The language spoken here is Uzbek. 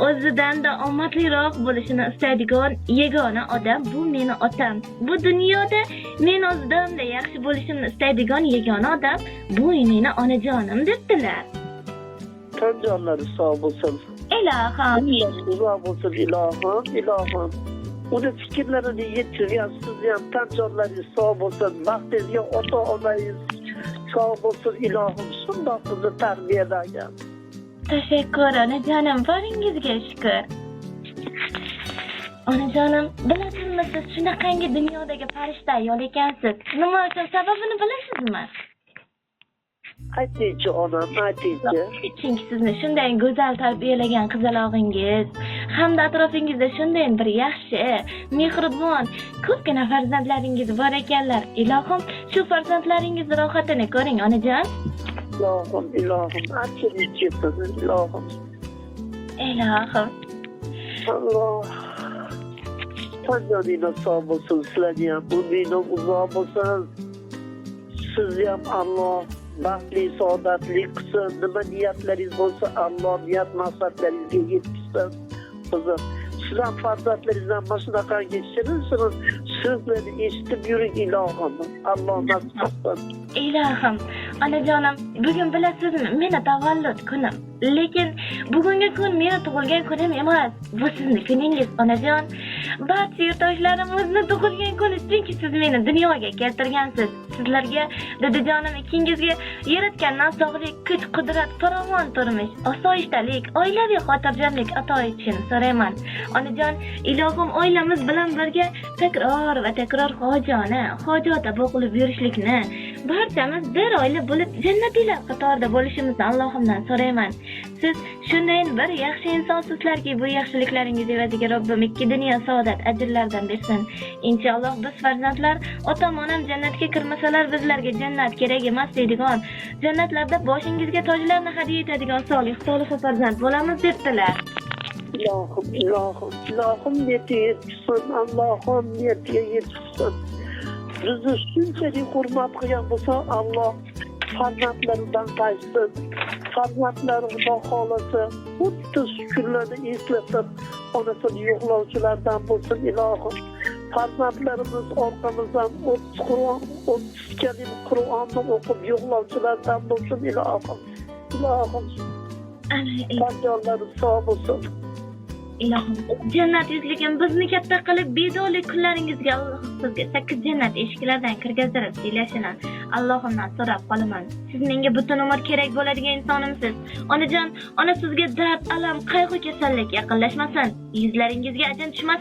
o'zidan-da omadliroq bo'lishini istaydigan yagona odam bu meni otam. Bu dunyoda men o'zimda yaxshi bo'lishimni istaydigan yagona odam bu meni onajonim debdilar. Tan jonlari sog' bo'lsin. Ilohim. Sog' bo'lsin ilohim. Uni fikrlarini yetkazgan sizni ham tan jonlaringiz sog' bo'lsin. Baxtingizga ota-onangiz sog' bo'lsin ilohim. Shundoq sizni tarbiyalagan. Tashakkur onajonim, boringizga shukur. Onajonim, bilasizmi siz shunaqangi dunyodagi farishta ayol ekansiz. Nima uchun sababini bilasizmi? Aytingchi onam, aytingchi. Chunki sizni shunday go'zal tarbiyalagan qizalog'ingiz hamda atrofingizda shunday bir yaxshi, mehribon, ko'pgina farzandlaringiz bor ekanlar. Ilohim, shu farzandlaringiz rohatini ko'ring onajon. Ilohim, achchiqlik ilohim. Ilohim. Alloh. Tanjoningiz sog' bo'lsin, sizlarni ham umringiz uzoq bo'lsin. Sizni ham Alloh baxtli, saodatli qilsin. Nima niyatlaringiz bo'lsa, Alloh niyat maqsadlaringizga yetkazsin. Qizim, sizlar farzandlaringizdan mana shunaqangi shirin so'zlarni eshitib yuring ilohim. Alloh nasib qilsin. Ilohim, onajonim, bugun bilasizmi, meni tavallud kunim. Lekin bugungi kun meni tug'ilgan kunim emas. Bu sizning kuningiz, onajon. Barcha yurtdoshlarimizning tug'ilgan kuni, chunki siz meni dunyoga keltirgansiz. Sizlarga, dadajonim, ikkingizga yaratgandan sog'lik, kuch, qudrat, farovon turmush, osoyishtalik, oilaviy xotirjamlik ato etishini so'rayman. Onajon, ilohim oilamiz bilan birga takror va takror hojat abo qilib yurishlikni, barchamiz bir oila bo'lib jannatiylar qatorida bo'lishimizni Allohimdan so'rayman. Siz shunday bir yaxshi insonsizlarki, bu yaxshiliklaringiz evaziga Robbim ikki dunyo saodat ajrlardan bersin. Inshaalloh biz farzandlar ota-onam jannatga kirmasalar bizlarga jannat kerak emas deydigan, jannatlarda boshingizga tojlarni hadya etadigan solih farzand bo'lamiz debdilar. Ilohim niyatiga yetsin, Allohim niyatiga yetsin. Bizni shunchalik hurmat qilgan bo'lsa, Alloh farzandlaridan qaytsin. Farzandlari Xudo xolasa, xuddi shukurlarni eslatib, onasini yo'qlovchilardan bo'lsin ilohim. Farzandlarimiz orqamizdan 30 kalima Qur'onni o'qib yo'qlovchilardan bo'lsin ilohim. Farzandlari sog' bo'lsin. Ilohim, jannat yuzligim bizni katta qilib bedorlik kunlaringizga Alloh sizga 8 jannat eshiklaridan kirgizdirib dilashini Allohimdan so'rab qolaman. Siz menga butun umr kerak bo'ladigan insonimsiz. Onajon, ona sizga dard, alam, qayg'u, kasallik yaqinlashmasin. Yuzlaringizga ajin tushmasin.